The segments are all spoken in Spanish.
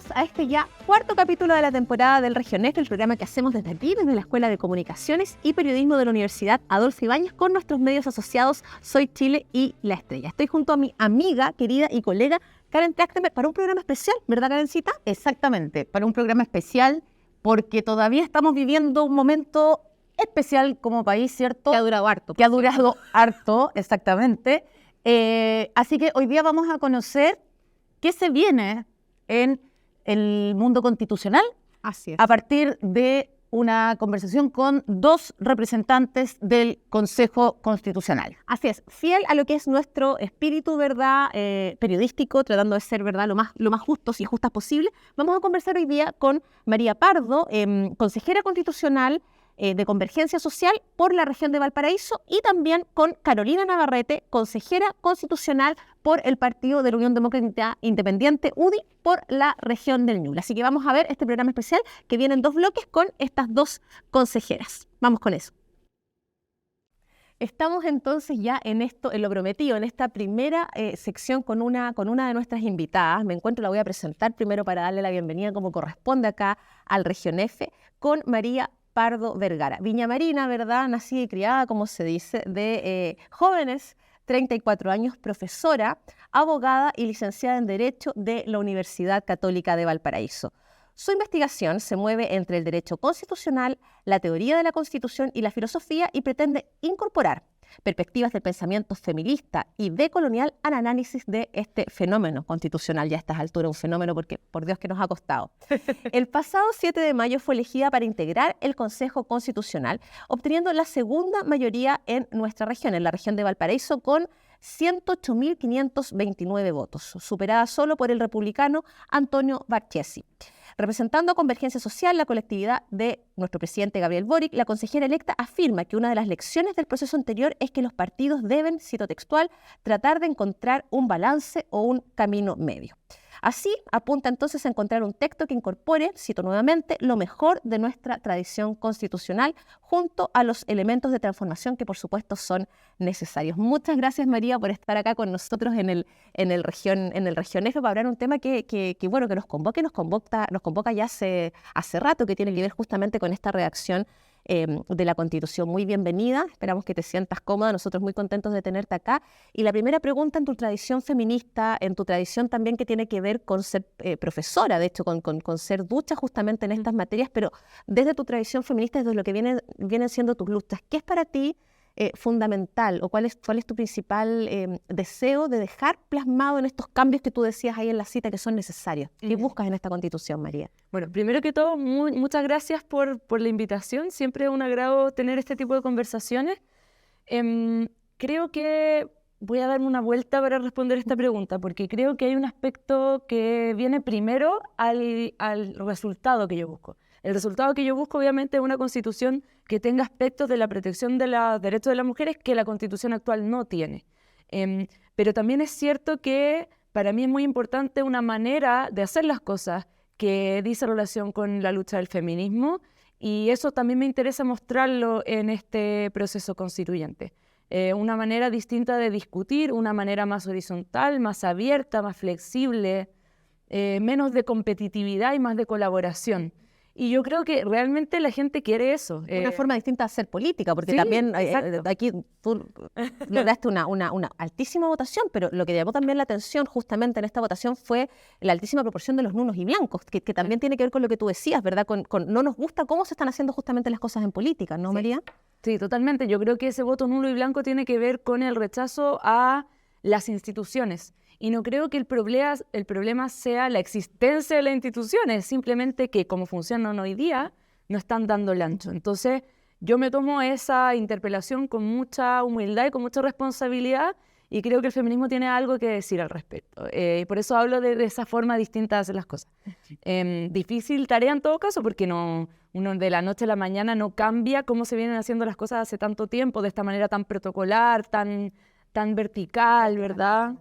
bienvenidos a este ya cuarto capítulo de la temporada del Región F, el programa que hacemos desde aquí, desde la Escuela de Comunicaciones y Periodismo de la Universidad Adolfo Ibáñez, con nuestros medios asociados Soy Chile y La Estrella. Estoy junto a mi amiga, querida y colega Karen Trachtenberg para un programa especial, ¿verdad, Karencita? Exactamente, para un programa especial, porque todavía estamos viviendo un momento especial como país, ¿cierto? Que ha durado harto. Que ha durado harto, exactamente. Así que hoy día vamos a conocer qué se viene en el mundo constitucional. Así es. A partir de una conversación con dos representantes del Consejo Constitucional. Así es, fiel a lo que es nuestro espíritu, ¿verdad? Periodístico, tratando de ser, ¿verdad?, lo más justos y justas posible. Vamos a conversar hoy día con María Pardo, consejera constitucional de Convergencia Social por la región de Valparaíso, y también con Carolina Navarrete, consejera constitucional por el Partido de la Unión Democrática Independiente, UDI, por la región del Ñuble. Así que vamos a ver este programa especial que viene en dos bloques con estas dos consejeras. Vamos con eso. Estamos entonces ya en lo prometido, en esta primera sección con una de nuestras invitadas. Me encuentro, la voy a presentar primero para darle la bienvenida como corresponde acá al Región F, con María Pardo Vergara. Viñamarina, ¿verdad? Nacida y criada, como se dice, de jóvenes, 34 años, profesora, abogada y licenciada en Derecho de la Universidad Católica de Valparaíso. Su investigación se mueve entre el derecho constitucional, la teoría de la Constitución y la filosofía, y pretende incorporar perspectivas del pensamiento feminista y decolonial al análisis de este fenómeno constitucional. Ya a estas alturas un fenómeno porque, por Dios, que nos ha costado. El pasado 7 de mayo fue elegida para integrar el Consejo Constitucional, obteniendo la segunda mayoría en nuestra región, en la región de Valparaíso, con 108.529 votos, superada solo por el republicano Antonio Barchesi. Representando a Convergencia Social, la colectividad de nuestro presidente Gabriel Boric, la consejera electa afirma que una de las lecciones del proceso anterior es que los partidos deben, cito textual, tratar de encontrar un balance o un camino medio. Así, apunta entonces a encontrar un texto que incorpore, cito nuevamente, lo mejor de nuestra tradición constitucional junto a los elementos de transformación que, por supuesto, son necesarios. Muchas gracias, María, por estar acá con nosotros en el Región F para hablar un tema que nos convoca ya hace rato, que tiene que ver justamente con esta redacción de la Constitución. Muy bienvenida, esperamos que te sientas cómoda, nosotros muy contentos de tenerte acá. Y la primera pregunta, en tu tradición feminista, en tu tradición también que tiene que ver con ser profesora, de hecho con ser ducha justamente en estas materias, pero desde tu tradición feminista, desde lo que vienen siendo tus luchas, ¿qué es para ti fundamental, o cuál es tu principal deseo de dejar plasmado en estos cambios que tú decías ahí en la cita que son necesarios? ¿Qué buscas en esta Constitución, María? Bueno, primero que todo, muchas gracias por la invitación. Siempre es un agrado tener este tipo de conversaciones. Creo que voy a darme una vuelta para responder esta pregunta, porque creo que hay un aspecto que viene primero al resultado que yo busco. El resultado que yo busco, obviamente, es una Constitución que tenga aspectos de la protección de los derechos de las mujeres que la Constitución actual no tiene. Pero también es cierto que para mí es muy importante una manera de hacer las cosas que dice relación con la lucha del feminismo, y eso también me interesa mostrarlo en este proceso constituyente. Una manera distinta de discutir, una manera más horizontal, más abierta, más flexible, menos de competitividad y más de colaboración. Y yo creo que realmente la gente quiere eso. Una forma distinta de hacer política, porque sí, también aquí tú lograste una altísima votación, pero lo que llamó también la atención justamente en esta votación fue la altísima proporción de los nulos y blancos, que también tiene que ver con lo que tú decías, ¿verdad? Con no nos gusta cómo se están haciendo justamente las cosas en política, ¿no, sí. María? Sí, totalmente. Yo creo que ese voto nulo y blanco tiene que ver con el rechazo a las instituciones. Y no creo que el problema sea la existencia de las instituciones, simplemente que como funcionan hoy día, no están dando el ancho. Entonces, yo me tomo esa interpelación con mucha humildad y con mucha responsabilidad, y creo que el feminismo tiene algo que decir al respecto. Y por eso hablo de esa forma distinta de hacer las cosas. Difícil tarea en todo caso, porque uno de la noche a la mañana no cambia cómo se vienen haciendo las cosas hace tanto tiempo, de esta manera tan protocolar, tan vertical, ¿verdad?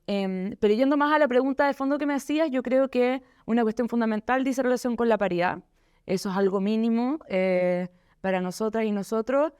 Pero yendo más a la pregunta de fondo que me hacías, yo creo que una cuestión fundamental dice relación con la paridad. Eso es algo mínimo para nosotras y nosotros.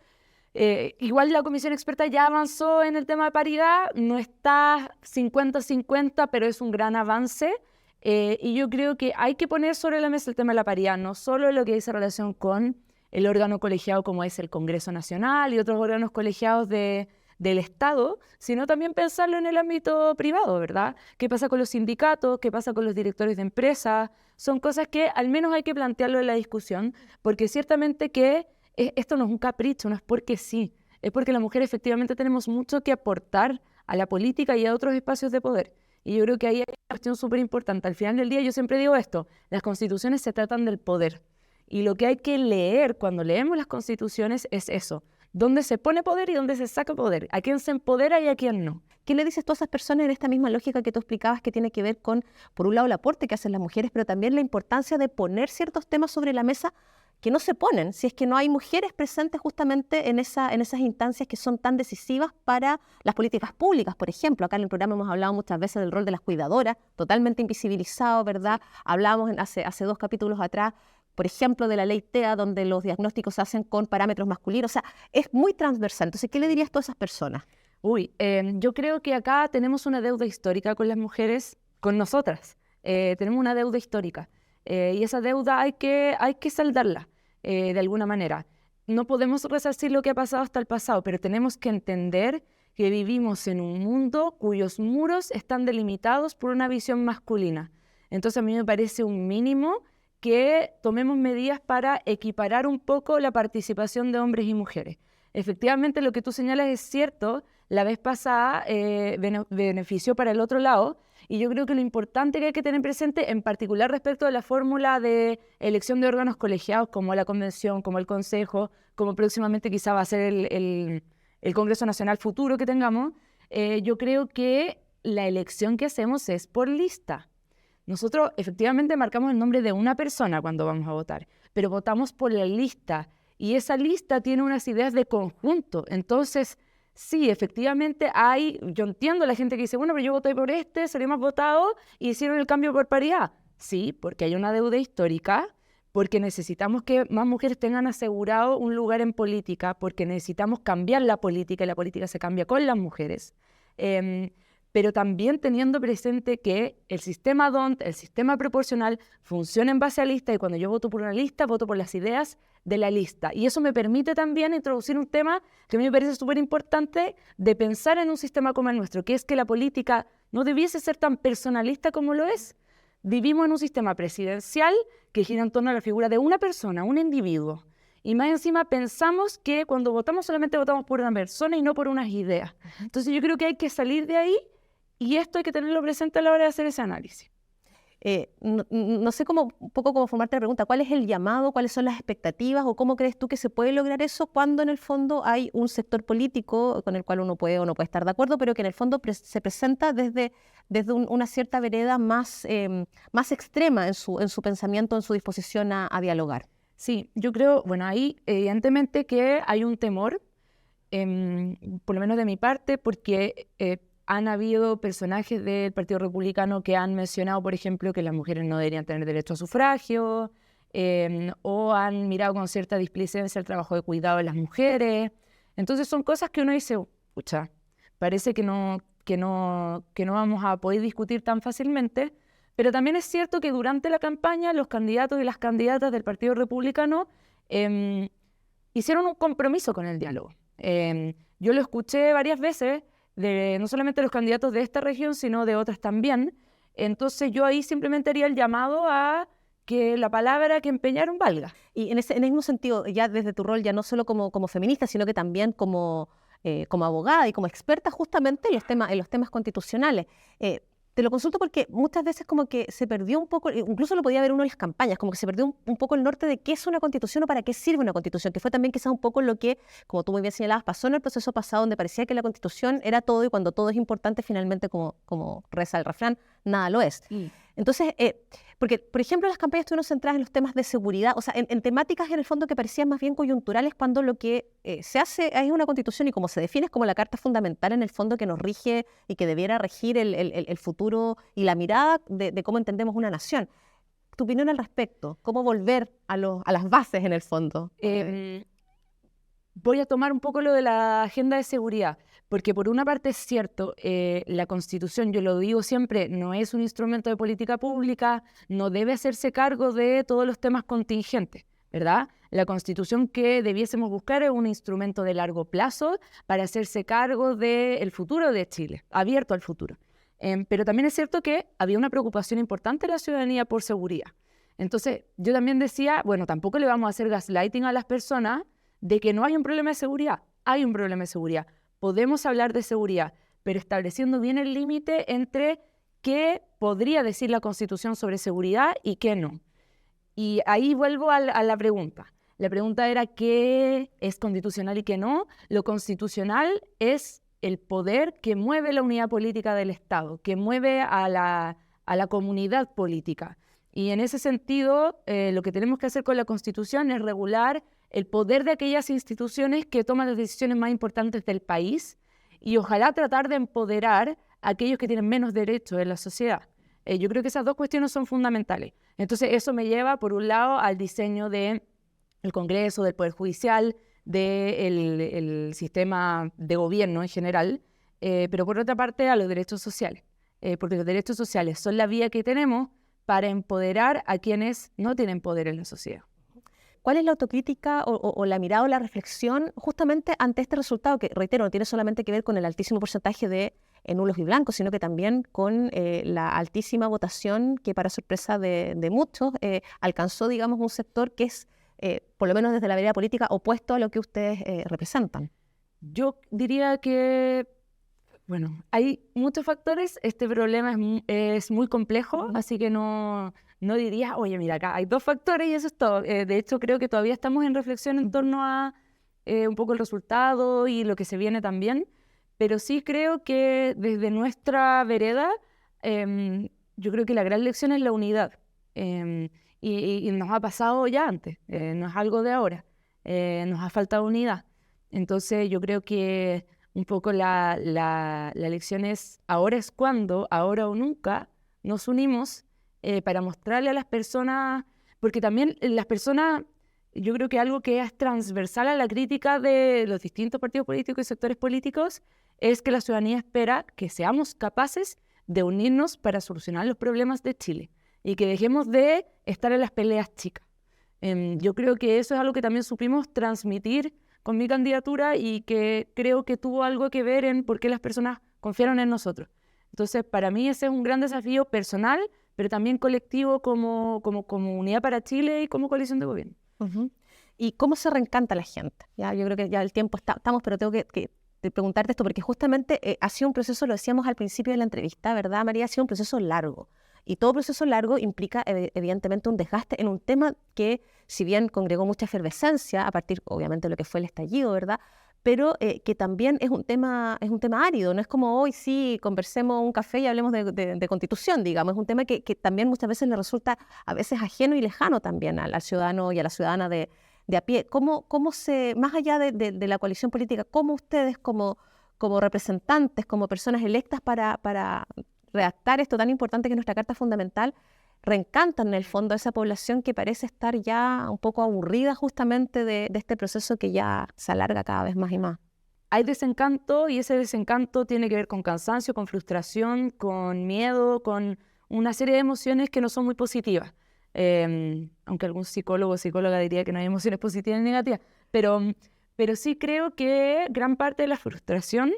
Igual la comisión experta ya avanzó en el tema de paridad, no está 50-50, pero es un gran avance. Y yo creo que hay que poner sobre la mesa el tema de la paridad, no solo lo que dice relación con el órgano colegiado como es el Congreso Nacional y otros órganos colegiados del Estado, sino también pensarlo en el ámbito privado, ¿verdad? ¿Qué pasa con los sindicatos? ¿Qué pasa con los directores de empresas? Son cosas que al menos hay que plantearlo en la discusión, porque ciertamente que esto no es un capricho, no es porque sí, es porque las mujeres efectivamente tenemos mucho que aportar a la política y a otros espacios de poder. Y yo creo que ahí hay una cuestión súper importante. Al final del día yo siempre digo esto, las constituciones se tratan del poder. Y lo que hay que leer cuando leemos las constituciones es eso, dónde se pone poder y dónde se saca poder, a quién se empodera y a quién no. ¿Qué le dices tú a esas personas en esta misma lógica que tú explicabas que tiene que ver con, por un lado, el aporte que hacen las mujeres, pero también la importancia de poner ciertos temas sobre la mesa que no se ponen si es que no hay mujeres presentes justamente en esas instancias que son tan decisivas para las políticas públicas? Por ejemplo, acá en el programa hemos hablado muchas veces del rol de las cuidadoras, totalmente invisibilizado, ¿verdad? Hablábamos hace 2 capítulos atrás, por ejemplo, de la ley TEA, donde los diagnósticos se hacen con parámetros masculinos. O sea, es muy transversal. Entonces, ¿qué le dirías tú a esas personas? Yo creo que acá tenemos una deuda histórica con las mujeres, con nosotras. Tenemos una deuda histórica. Y esa deuda hay que saldarla de alguna manera. No podemos resarcir lo que ha pasado hasta el pasado, pero tenemos que entender que vivimos en un mundo cuyos muros están delimitados por una visión masculina. Entonces a mí me parece un mínimo que tomemos medidas para equiparar un poco la participación de hombres y mujeres. Efectivamente, lo que tú señalas es cierto. La vez pasada benefició para el otro lado, y yo creo que lo importante que hay que tener presente, en particular respecto a la fórmula de elección de órganos colegiados, como la convención, como el consejo, como próximamente quizá va a ser el Congreso Nacional futuro que tengamos, yo creo que la elección que hacemos es por lista. Nosotros efectivamente marcamos el nombre de una persona cuando vamos a votar, pero votamos por la lista, y esa lista tiene unas ideas de conjunto. Entonces, sí, efectivamente yo entiendo a la gente que dice, bueno, pero yo voté por salió más votado y hicieron el cambio por paridad. Sí, porque hay una deuda histórica, porque necesitamos que más mujeres tengan asegurado un lugar en política, porque necesitamos cambiar la política y la política se cambia con las mujeres. Pero también teniendo presente que el sistema DONT, el sistema proporcional, funciona en base a lista, y cuando yo voto por una lista, voto por las ideas de la lista. Y eso me permite también introducir un tema que a mí me parece súper importante de pensar en un sistema como el nuestro, que es que la política no debiese ser tan personalista como lo es. Vivimos en un sistema presidencial que gira en torno a la figura de una persona, un individuo. Y más encima pensamos que cuando votamos solamente votamos por una persona y no por unas ideas. Entonces yo creo que hay que salir de ahí, y esto hay que tenerlo presente a la hora de hacer ese análisis. No sé un poco cómo formarte la pregunta, ¿cuál es el llamado, cuáles son las expectativas o cómo crees tú que se puede lograr eso cuando en el fondo hay un sector político con el cual uno puede o no puede estar de acuerdo, pero que en el fondo se presenta desde una cierta vereda más extrema en su pensamiento, en su disposición a dialogar? Sí, yo creo, bueno, ahí evidentemente que hay un temor, por lo menos de mi parte, porque han habido personajes del Partido Republicano que han mencionado, por ejemplo, que las mujeres no deberían tener derecho a sufragio, o han mirado con cierta displicencia el trabajo de cuidado de las mujeres. Entonces son cosas que uno dice, pucha, parece que no vamos a poder discutir tan fácilmente, pero también es cierto que durante la campaña los candidatos y las candidatas del Partido Republicano hicieron un compromiso con el diálogo. Yo lo escuché varias veces, no solamente de los candidatos de esta región, sino de otras también. Entonces yo ahí simplemente haría el llamado a que la palabra que empeñaron valga. Y en el mismo sentido, ya desde tu rol, ya no solo como feminista, sino que también como abogada y como experta justamente en los temas constitucionales. Te lo consulto porque muchas veces como que se perdió un poco, incluso lo podía ver uno en las campañas, como que se perdió un poco el norte de qué es una constitución o para qué sirve una constitución, que fue también quizás un poco lo que, como tú muy bien señalabas, pasó en el proceso pasado, donde parecía que la constitución era todo y cuando todo es importante, finalmente, como reza el refrán, nada lo es. Entonces, porque, por ejemplo, las campañas estuvieron centradas en los temas de seguridad, o sea, en temáticas en el fondo que parecían más bien coyunturales, cuando lo que se hace es una constitución y como se define es como la carta fundamental en el fondo que nos rige y que debiera regir el futuro y la mirada de cómo entendemos una nación. ¿Tu opinión al respecto? ¿Cómo volver a las bases en el fondo? voy a tomar un poco lo de la agenda de seguridad, porque por una parte es cierto, la Constitución, yo lo digo siempre, no es un instrumento de política pública, no debe hacerse cargo de todos los temas contingentes, ¿verdad? La Constitución que debiésemos buscar es un instrumento de largo plazo para hacerse cargo del futuro de Chile, abierto al futuro. Pero también es cierto que había una preocupación importante de la ciudadanía por seguridad. Entonces, yo también decía, bueno, tampoco le vamos a hacer gaslighting a las personas de que no hay un problema de seguridad. Hay un problema de seguridad. Podemos hablar de seguridad, pero estableciendo bien el límite entre qué podría decir la Constitución sobre seguridad y qué no. Y ahí vuelvo a la pregunta. La pregunta era qué es constitucional y qué no. Lo constitucional es el poder que mueve la unidad política del Estado, que mueve a la comunidad política. Y en ese sentido, lo que tenemos que hacer con la Constitución es regular el poder de aquellas instituciones que toman las decisiones más importantes del país y ojalá tratar de empoderar a aquellos que tienen menos derechos en la sociedad. Yo creo que esas dos cuestiones son fundamentales. Entonces, eso me lleva, por un lado, al diseño del Congreso, del Poder Judicial, del sistema de gobierno en general, pero por otra parte, a los derechos sociales. Porque los derechos sociales son la vía que tenemos para empoderar a quienes no tienen poder en la sociedad. ¿Cuál es la autocrítica o la mirada o la reflexión justamente ante este resultado que, reitero, no tiene solamente que ver con el altísimo porcentaje de nulos y blancos, sino que también con la altísima votación que, para sorpresa de muchos, alcanzó, digamos, un sector que es, por lo menos desde la vereda política, opuesto a lo que ustedes representan? Yo diría que, bueno, hay muchos factores. Este problema es muy complejo, así que no diría, oye, mira, acá hay dos factores y eso es todo. De hecho, creo que todavía estamos en reflexión en torno a un poco el resultado y lo que se viene también. Pero sí creo que desde nuestra vereda, yo creo que la gran lección es la unidad. Y nos ha pasado ya antes, no es algo de ahora. Nos ha faltado unidad. Entonces yo creo que un poco la lección es ahora es cuando, ahora o nunca, nos unimos para mostrarle a las personas, porque también las personas, yo creo que algo que es transversal a la crítica de los distintos partidos políticos y sectores políticos es que la ciudadanía espera que seamos capaces de unirnos para solucionar los problemas de Chile y que dejemos de estar en las peleas chicas. Yo creo que eso es algo que también supimos transmitir con mi candidatura y que creo que tuvo algo que ver en por qué las personas confiaron en nosotros. Entonces, para mí ese es un gran desafío personal, pero también colectivo como Unidad para Chile y como coalición de gobierno. Uh-huh. ¿Y cómo se reencanta la gente? Ya, yo creo que ya el tiempo estamos, pero tengo que preguntarte esto, porque justamente ha sido un proceso, lo decíamos al principio de la entrevista, ¿verdad, María? Ha sido un proceso largo. Y todo proceso largo implica, evidentemente, un desgaste en un tema que, si bien congregó mucha efervescencia a partir, obviamente, de lo que fue el estallido, ¿verdad?, pero que también es un tema árido. No es como hoy sí conversemos un café y hablemos de constitución, digamos. Es un tema que también muchas veces le resulta a veces ajeno y lejano también al ciudadano y a la ciudadana de a pie. ¿Cómo se, más allá de la coalición política, cómo ustedes como representantes, como personas electas para redactar esto tan importante que es nuestra Carta Fundamental, reencantan en el fondo a esa población que parece estar ya un poco aburrida justamente de este proceso que ya se alarga cada vez más y más? Hay desencanto y ese desencanto tiene que ver con cansancio, con frustración, con miedo, con una serie de emociones que no son muy positivas. Aunque algún psicólogo o psicóloga diría que no hay emociones positivas ni negativas, pero sí creo que gran parte de la frustración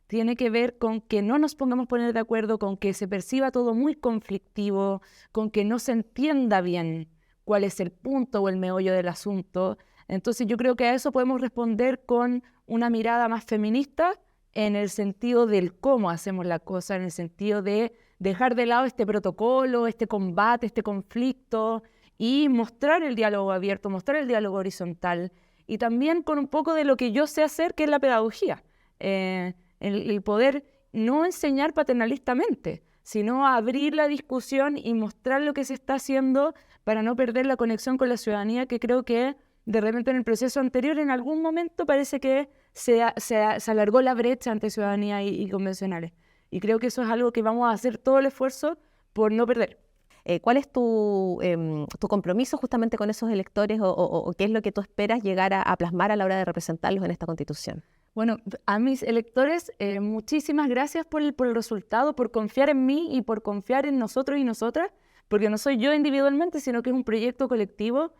tiene que ver con que no nos pongamos a poner de acuerdo, con que se perciba todo muy conflictivo, con que no se entienda bien cuál es el punto o el meollo del asunto. Entonces yo creo que a eso podemos responder con una mirada más feminista en el sentido del cómo hacemos la cosa, en el sentido de dejar de lado este protocolo, este combate, este conflicto y mostrar el diálogo abierto, mostrar el diálogo horizontal y también con un poco de lo que yo sé hacer, que es la pedagogía. El poder no enseñar paternalistamente, sino abrir la discusión y mostrar lo que se está haciendo para no perder la conexión con la ciudadanía, que creo que de repente en el proceso anterior, en algún momento parece que se alargó la brecha entre ciudadanía y convencionales. Y creo que eso es algo que vamos a hacer todo el esfuerzo por no perder. ¿Cuál es tu compromiso justamente con esos electores o qué es lo que tú esperas llegar a plasmar a la hora de representarlos en esta Constitución? Bueno, a mis electores, muchísimas gracias por el resultado, por confiar en mí y por confiar en nosotros y nosotras, porque no soy yo individualmente, sino que es un proyecto colectivo.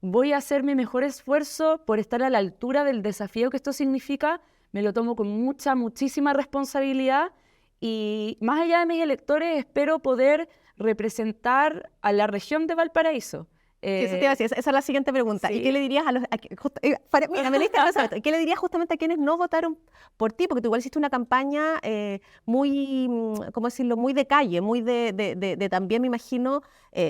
Voy a hacer mi mejor esfuerzo por estar a la altura del desafío que esto significa. Me lo tomo con muchísima responsabilidad y más allá de mis electores, espero poder representar a la región de Valparaíso. Sí, eso te iba a decir, esa es la siguiente pregunta. Sí. ¿Y qué le dirías a los... mira, me leíste ¿qué le dirías justamente a quienes no votaron por ti? Porque tú igual hiciste una campaña muy, ¿cómo decirlo? Muy de calle, muy de también, me imagino,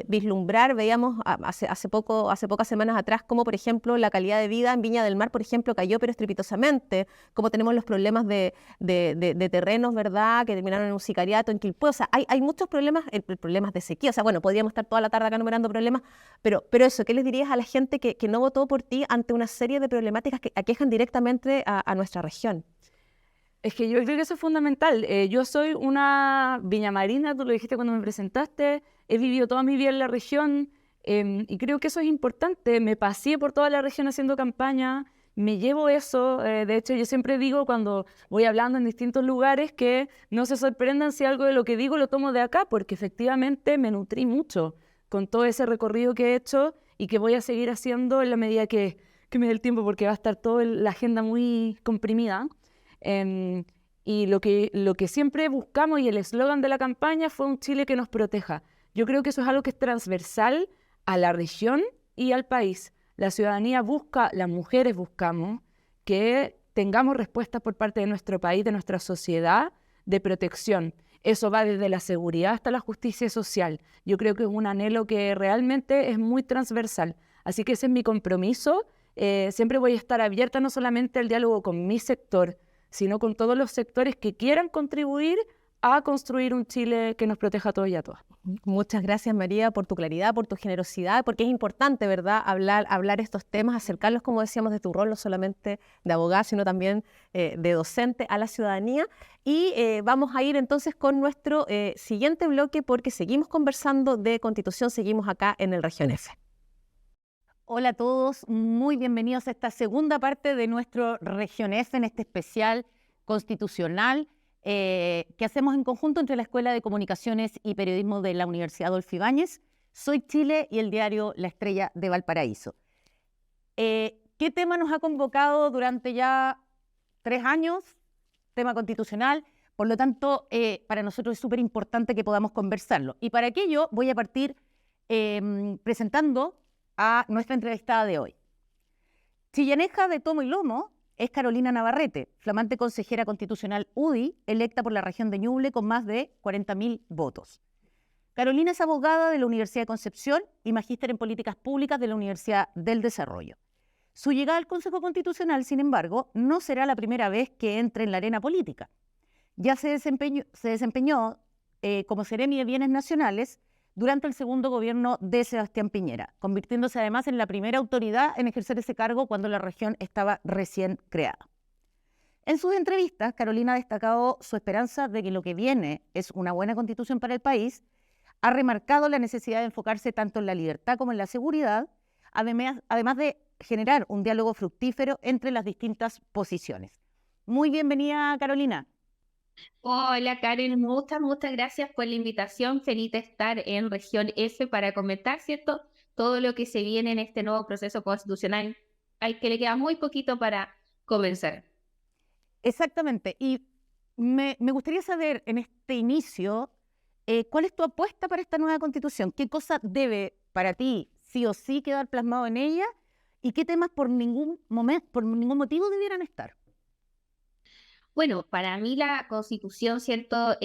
vislumbrar. Veíamos hace pocas semanas atrás cómo, por ejemplo, la calidad de vida en Viña del Mar, por ejemplo, cayó pero estrepitosamente, cómo tenemos los problemas de terrenos, ¿verdad?, que terminaron en un sicariato en Quilpué. O sea, hay muchos problemas, problemas de sequía. O sea, bueno, podríamos estar toda la tarde acá enumerando problemas, pero eso, ¿qué les dirías a la gente que no votó por ti ante una serie de problemáticas que aquejan directamente a nuestra región? Es que yo creo que eso es fundamental. Yo soy una viñamarina, tú lo dijiste cuando me presentaste, he vivido toda mi vida en la región y creo que eso es importante. Me paseé por toda la región haciendo campaña, me llevo eso. De hecho, yo siempre digo cuando voy hablando en distintos lugares que no se sorprendan si algo de lo que digo lo tomo de acá, porque efectivamente me nutrí mucho con todo ese recorrido que he hecho y que voy a seguir haciendo en la medida que me dé el tiempo, porque va a estar toda la agenda muy comprimida. Y lo que siempre buscamos y el eslogan de la campaña fue un Chile que nos proteja. Yo creo que eso es algo que es transversal a la región y al país. La ciudadanía busca, las mujeres buscamos que tengamos respuestas por parte de nuestro país, de nuestra sociedad, de protección. Eso va desde la seguridad hasta la justicia social. Yo creo que es un anhelo que realmente es muy transversal. Así que ese es mi compromiso. Siempre voy a estar abierta no solamente al diálogo con mi sector, sino con todos los sectores que quieran contribuir a construir un Chile que nos proteja a todos y a todas. Muchas gracias, María, por tu claridad, por tu generosidad, porque es importante, ¿verdad?, hablar estos temas, acercarlos, como decíamos, de tu rol, no solamente de abogada, sino también de docente a la ciudadanía. Y vamos a ir entonces con nuestro siguiente bloque, porque seguimos conversando de Constitución, seguimos acá en el Región F. Hola a todos, muy bienvenidos a esta segunda parte de nuestro Región F, en este especial constitucional que hacemos en conjunto entre la Escuela de Comunicaciones y Periodismo de la Universidad Adolfo Ibáñez, Soy Chile y el diario La Estrella de Valparaíso. ¿Qué tema nos ha convocado durante ya 3 años? Tema constitucional, por lo tanto, para nosotros es súper importante que podamos conversarlo. Y para aquello voy a partir presentando a nuestra entrevistada de hoy. Chillaneja de tomo y lomo es Carolina Navarrete, flamante consejera constitucional UDI, electa por la región de Ñuble con más de 40.000 votos. Carolina es abogada de la Universidad de Concepción y magíster en políticas públicas de la Universidad del Desarrollo. Su llegada al Consejo Constitucional, sin embargo, no será la primera vez que entre en la arena política. Ya se desempeñó como seremi de Bienes Nacionales durante el segundo gobierno de Sebastián Piñera, convirtiéndose además en la primera autoridad en ejercer ese cargo cuando la región estaba recién creada. En sus entrevistas, Carolina ha destacado su esperanza de que lo que viene es una buena constitución para el país, ha remarcado la necesidad de enfocarse tanto en la libertad como en la seguridad, además de generar un diálogo fructífero entre las distintas posiciones. Muy bienvenida, Carolina. Hola Karen, muchas gracias por la invitación. Feliz de estar en Región F para comentar, ¿cierto?, todo lo que se viene en este nuevo proceso constitucional, al que le queda muy poquito para comenzar. Exactamente. Y me gustaría saber en este inicio, ¿cuál es tu apuesta para esta nueva constitución? ¿Qué cosa debe para ti sí o sí quedar plasmado en ella? ¿Y qué temas por ningún motivo debieran estar? Bueno, para mí la Constitución, ¿cierto?,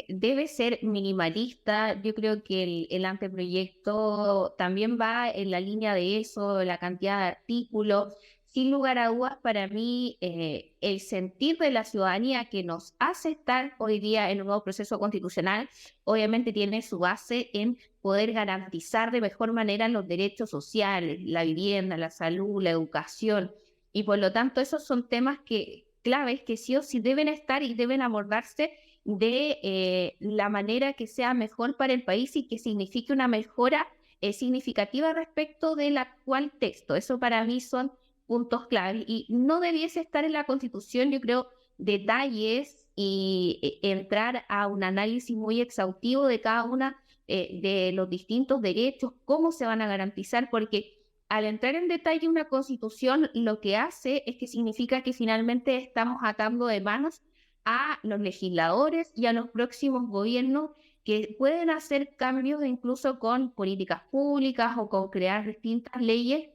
debe ser minimalista. Yo creo que el anteproyecto también va en la línea de eso, la cantidad de artículos. Sin lugar a dudas, para mí, el sentir de la ciudadanía que nos hace estar hoy día en un nuevo proceso constitucional, obviamente tiene su base en poder garantizar de mejor manera los derechos sociales, la vivienda, la salud, la educación. Y por lo tanto, esos son temas que claves que sí o sí deben estar y deben abordarse de la manera que sea mejor para el país y que signifique una mejora significativa respecto del actual texto. Eso para mí son puntos claves y no debiese estar en la Constitución, yo creo, detalles y entrar a un análisis muy exhaustivo de cada una de los distintos derechos, cómo se van a garantizar, porque al entrar en detalle una Constitución, lo que hace es que significa que finalmente estamos atando de manos a los legisladores y a los próximos gobiernos que pueden hacer cambios incluso con políticas públicas o con crear distintas leyes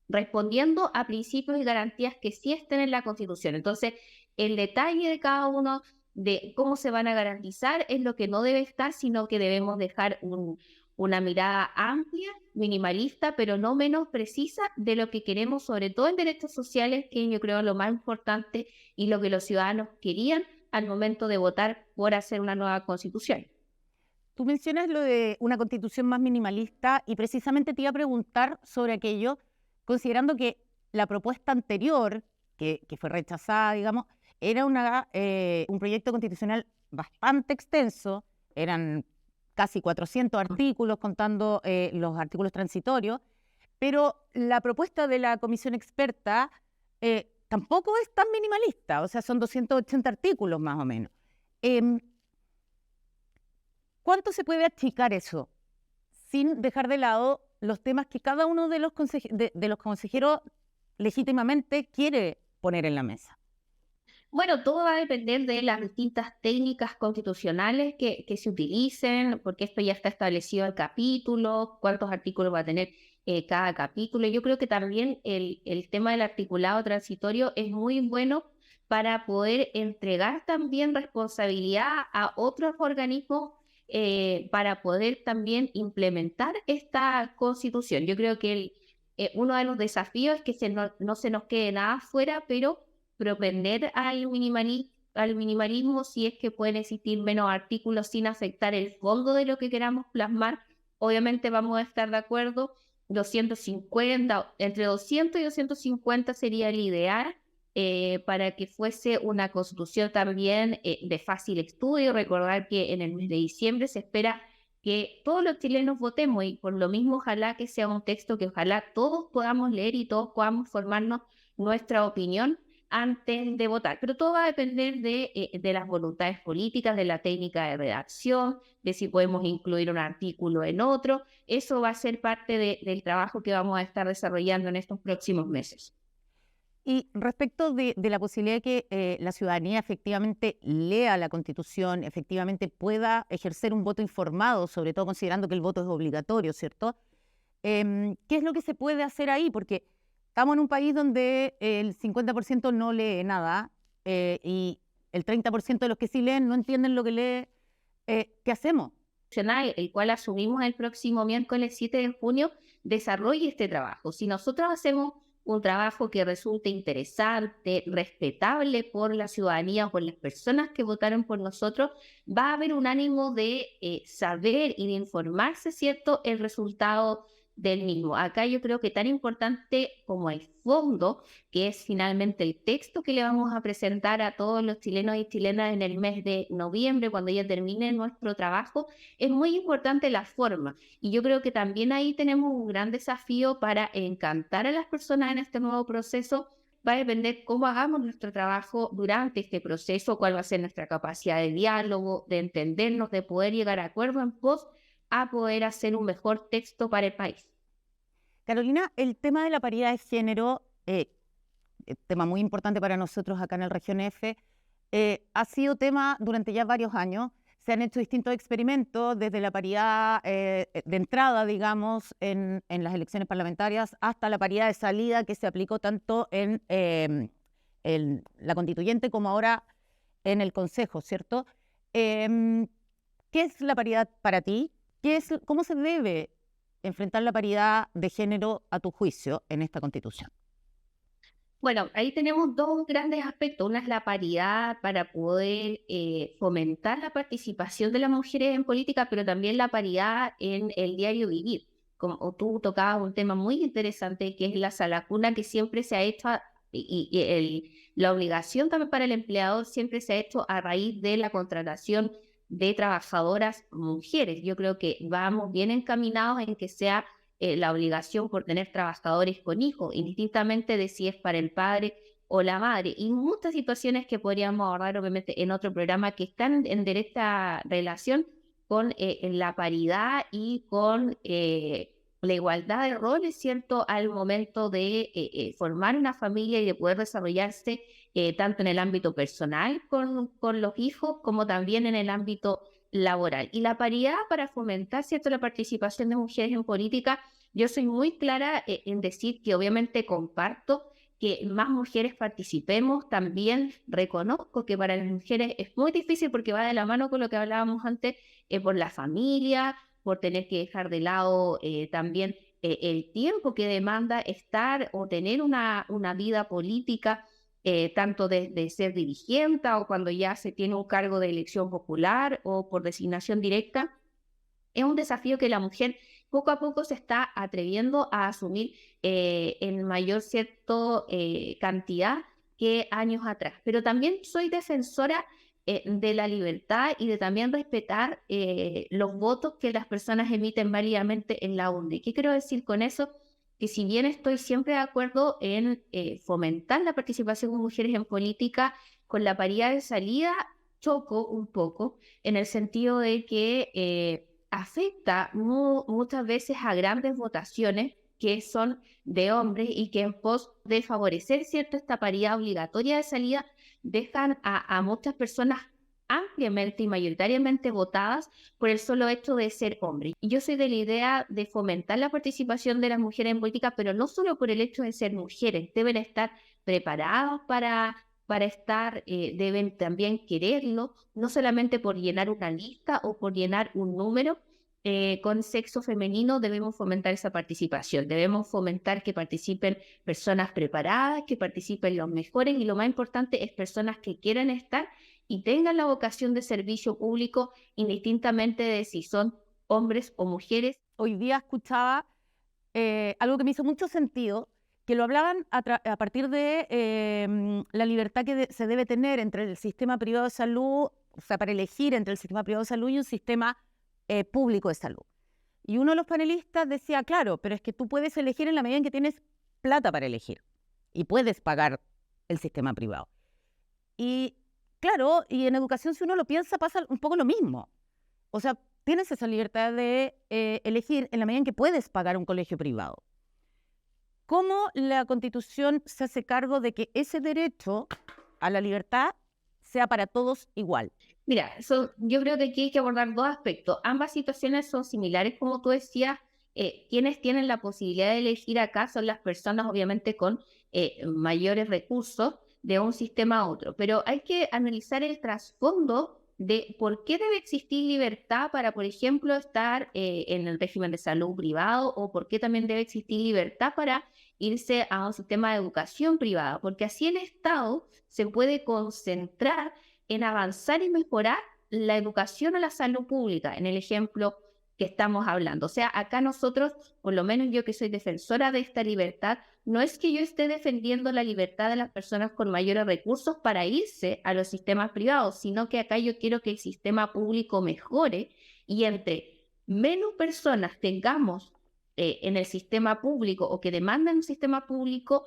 respondiendo a principios y garantías que sí estén en la Constitución. Entonces, el detalle de cada uno de cómo se van a garantizar es lo que no debe estar, sino que debemos dejar una mirada amplia, minimalista, pero no menos precisa de lo que queremos, sobre todo en derechos sociales, que yo creo es lo más importante y lo que los ciudadanos querían al momento de votar por hacer una nueva Constitución. Tú mencionas lo de una constitución más minimalista y precisamente te iba a preguntar sobre aquello, considerando que la propuesta anterior, que fue rechazada, digamos, era un proyecto constitucional bastante extenso, eran casi 400 artículos, contando los artículos transitorios, pero la propuesta de la comisión experta tampoco es tan minimalista, o sea, son 280 artículos más o menos. ¿Cuánto se puede achicar eso sin dejar de lado los temas que cada uno de los consejeros legítimamente quiere poner en la mesa? Bueno, todo va a depender de las distintas técnicas constitucionales que se utilicen, porque esto ya está establecido en capítulos, cuántos artículos va a tener cada capítulo. Yo creo que también el tema del articulado transitorio es muy bueno para poder entregar también responsabilidad a otros organismos para poder también implementar esta Constitución. Yo creo que uno de los desafíos es que no se nos quede nada fuera, pero propender al minimalismo si es que pueden existir menos artículos sin afectar el fondo de lo que queramos plasmar. Obviamente vamos a estar de acuerdo, 250, entre 200 y 250 sería el ideal para que fuese una Constitución también de fácil estudio. Recordar que en el mes de diciembre se espera que todos los chilenos votemos y por lo mismo ojalá que sea un texto que ojalá todos podamos leer y todos podamos formarnos nuestra opinión antes de votar. Pero todo va a depender de las voluntades políticas, de la técnica de redacción, de si podemos incluir un artículo en otro. Eso va a ser parte del trabajo que vamos a estar desarrollando en estos próximos meses. Y respecto de la posibilidad de que la ciudadanía efectivamente lea la Constitución, efectivamente pueda ejercer un voto informado, sobre todo considerando que el voto es obligatorio, ¿cierto? ¿Qué es lo que se puede hacer ahí? Porque estamos en un país donde el 50% no lee nada y el 30% de los que sí leen no entienden lo que lee. ¿Qué hacemos? El cual asumimos el próximo miércoles 7 de junio, desarrolle este trabajo. Si nosotros hacemos un trabajo que resulte interesante, respetable por la ciudadanía o por las personas que votaron por nosotros, va a haber un ánimo de saber y de informarse, ¿cierto?, el resultado del mismo. Acá yo creo que tan importante como el fondo, que es finalmente el texto que le vamos a presentar a todos los chilenos y chilenas en el mes de noviembre, cuando ya termine nuestro trabajo, es muy importante la forma. Y yo creo que también ahí tenemos un gran desafío para encantar a las personas en este nuevo proceso. Va a depender cómo hagamos nuestro trabajo durante este proceso, cuál va a ser nuestra capacidad de diálogo, de entendernos, de poder llegar a acuerdos en pos a poder hacer un mejor texto para el país. Carolina, el tema de la paridad de género, tema muy importante para nosotros acá en el Región F, ha sido tema durante ya varios años. Se han hecho distintos experimentos, desde la paridad de entrada, digamos, en las elecciones parlamentarias, hasta la paridad de salida que se aplicó tanto en la constituyente como ahora en el Consejo, ¿cierto? ¿Qué es la paridad para ti? ¿Cómo se debe enfrentar la paridad de género a tu juicio en esta Constitución? Bueno, ahí tenemos dos grandes aspectos. Una es la paridad para poder fomentar la participación de las mujeres en política, pero también la paridad en el diario vivir. Como tú tocabas un tema muy interesante, que es la salacuna que siempre se ha hecho la obligación también para el empleador siempre se ha hecho a raíz de la contratación de trabajadoras mujeres. Yo creo que vamos bien encaminados en que sea la obligación por tener trabajadores con hijos, indistintamente de si es para el padre o la madre, y muchas situaciones que podríamos abordar obviamente en otro programa que están en directa relación con la paridad y con la igualdad de roles, ¿cierto? Al momento de formar una familia y de poder desarrollarse tanto en el ámbito personal con los hijos como también en el ámbito laboral. Y la paridad para fomentar, ¿cierto?, la participación de mujeres en política, yo soy muy clara en decir que obviamente comparto que más mujeres participemos. También reconozco que para las mujeres es muy difícil porque va de la mano con lo que hablábamos antes, por la familia, por tener que dejar de lado también el tiempo que demanda estar o tener una vida política, tanto de ser dirigente o cuando ya se tiene un cargo de elección popular o por designación directa. Es un desafío que la mujer poco a poco se está atreviendo a asumir en mayor cantidad que años atrás. Pero también soy defensora de la libertad y de también respetar los votos que las personas emiten válidamente en la urna. ¿Y qué quiero decir con eso? Que si bien estoy siempre de acuerdo en fomentar la participación de mujeres en política, con la paridad de salida choco un poco en el sentido de que afecta muchas veces a grandes votaciones que son de hombres y que en pos de favorecer, ¿cierto?, esta paridad obligatoria de salida, dejan a muchas personas ampliamente y mayoritariamente votadas por el solo hecho de ser hombres. Y yo soy de la idea de fomentar la participación de las mujeres en política, pero no solo por el hecho de ser mujeres, deben estar preparados para estar, deben también quererlo, no solamente por llenar una lista o por llenar un número. Con sexo femenino debemos fomentar esa participación, debemos fomentar que participen personas preparadas, que participen los mejores y lo más importante es personas que quieran estar y tengan la vocación de servicio público indistintamente de si son hombres o mujeres. Hoy día escuchaba algo que me hizo mucho sentido, que lo hablaban a partir de la libertad que se debe tener entre el sistema privado de salud, o sea, para elegir entre el sistema privado de salud y un sistema público de salud. Y uno de los panelistas decía, claro, pero es que tú puedes elegir en la medida en que tienes plata para elegir y puedes pagar el sistema privado. Y claro, y en educación, si uno lo piensa, pasa un poco lo mismo. O sea, tienes esa libertad de elegir en la medida en que puedes pagar un colegio privado. ¿Cómo la Constitución se hace cargo de que ese derecho a la libertad sea para todos igual? Mira, yo creo que aquí hay que abordar dos aspectos. Ambas situaciones son similares, como tú decías. Quienes tienen la posibilidad de elegir acá son las personas, obviamente, con mayores recursos de un sistema a otro. Pero hay que analizar el trasfondo de por qué debe existir libertad para, por ejemplo, estar en el régimen de salud privado, o por qué también debe existir libertad para irse a un sistema de educación privada, porque así el Estado se puede concentrar en avanzar y mejorar la educación o la salud pública, en el ejemplo que estamos hablando. O sea, acá nosotros, por lo menos yo que soy defensora de esta libertad, no es que yo esté defendiendo la libertad de las personas con mayores recursos para irse a los sistemas privados, sino que acá yo quiero que el sistema público mejore y entre menos personas tengamos en el sistema público o que demandan un sistema público,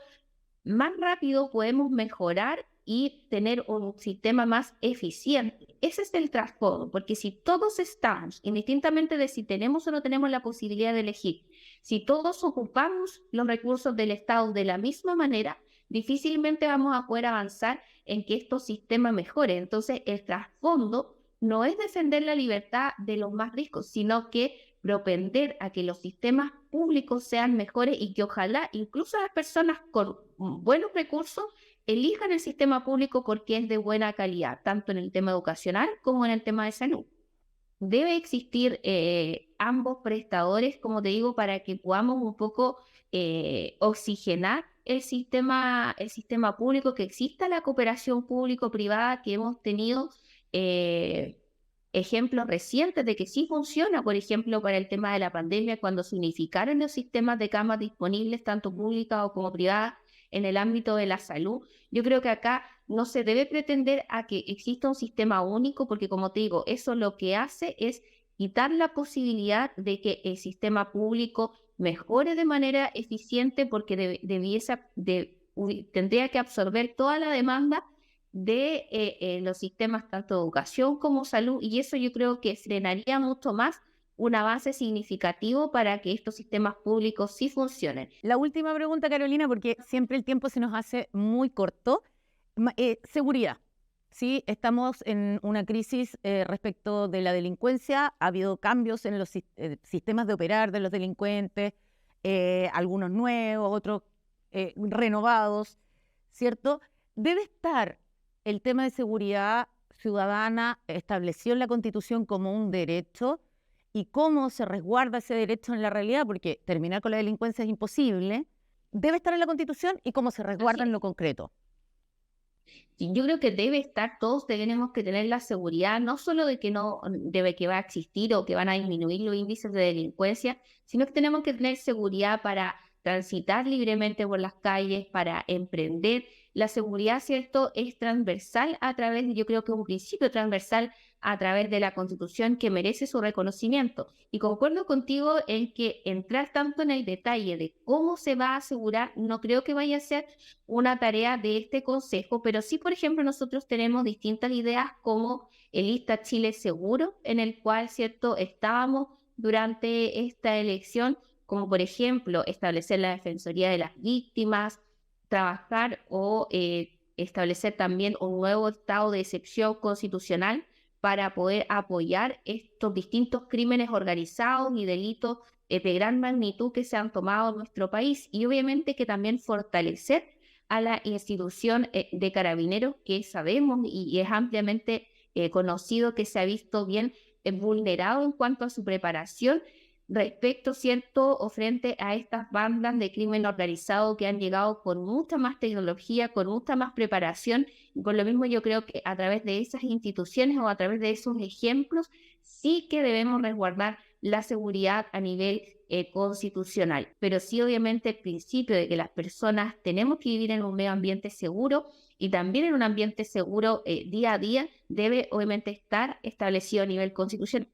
más rápido podemos mejorar y tener un sistema más eficiente. Ese es el trasfondo, porque si todos estamos, indistintamente de si tenemos o no tenemos la posibilidad de elegir, si todos ocupamos los recursos del Estado de la misma manera, difícilmente vamos a poder avanzar en que estos sistemas mejoren. Entonces, el trasfondo no es defender la libertad de los más ricos, sino que propender a que los sistemas públicos sean mejores y que ojalá incluso las personas con buenos recursos elijan el sistema público porque es de buena calidad, tanto en el tema educacional como en el tema de salud. Debe existir ambos prestadores, como te digo, para que podamos un poco oxigenar el sistema público, que exista la cooperación público-privada, que hemos tenido ejemplos recientes de que sí funciona, por ejemplo, para el tema de la pandemia, cuando se unificaron los sistemas de camas disponibles, tanto públicas como privadas, en el ámbito de la salud. Yo creo que acá no se debe pretender a que exista un sistema único, porque como te digo, eso lo que hace es quitar la posibilidad de que el sistema público mejore de manera eficiente, porque tendría que absorber toda la demanda de los sistemas tanto de educación como salud, y eso yo creo que frenaría mucho más un avance significativo para que estos sistemas públicos sí funcionen. La última pregunta, Carolina, porque siempre el tiempo se nos hace muy corto. Seguridad. Sí, estamos en una crisis respecto de la delincuencia. Ha habido cambios en los sistemas de operar de los delincuentes, algunos nuevos, otros renovados, ¿cierto? Debe estar el tema de seguridad ciudadana establecido en la Constitución como un derecho, y cómo se resguarda ese derecho en la realidad, porque terminar con la delincuencia es imposible. Debe estar en la Constitución, y cómo se resguarda en lo concreto. Yo creo que debe estar, todos tenemos que tener la seguridad, no solo de que que va a existir o que van a disminuir los índices de delincuencia, sino que tenemos que tener seguridad para transitar libremente por las calles, para emprender. La seguridad, ¿cierto?, es transversal yo creo que es un principio transversal a través de la Constitución que merece su reconocimiento. Y concuerdo contigo en que entrar tanto en el detalle de cómo se va a asegurar, no creo que vaya a ser una tarea de este Consejo, pero sí, por ejemplo, nosotros tenemos distintas ideas como el Lista Chile Seguro, en el cual, ¿cierto?, estábamos durante esta elección, como por ejemplo establecer la Defensoría de las Víctimas, trabajar o establecer también un nuevo estado de excepción constitucional para poder apoyar estos distintos crímenes organizados y delitos de gran magnitud que se han tomado en nuestro país, y obviamente que también fortalecer a la institución de Carabineros, que sabemos y es ampliamente conocido que se ha visto bien vulnerado en cuanto a su preparación respecto, ¿cierto?, o frente a estas bandas de crimen organizado que han llegado con mucha más tecnología, con mucha más preparación. Y por lo mismo yo creo que a través de esas instituciones o a través de esos ejemplos sí que debemos resguardar la seguridad a nivel constitucional. Pero sí, obviamente, el principio de que las personas tenemos que vivir en un medio ambiente seguro y también en un ambiente seguro día a día debe obviamente estar establecido a nivel constitucional.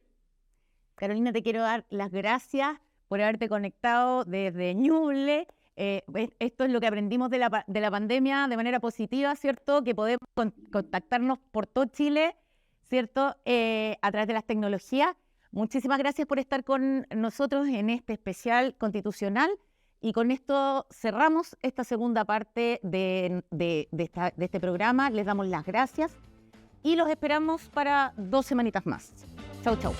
Carolina, te quiero dar las gracias por haberte conectado desde Ñuble. Esto es lo que aprendimos de la pandemia de manera positiva, ¿cierto? Que podemos contactarnos por todo Chile, ¿cierto? A través de las tecnologías. Muchísimas gracias por estar con nosotros en este especial constitucional. Y con esto cerramos esta segunda parte de este programa. Les damos las gracias y los esperamos para 2 semanitas más. Chau, chau.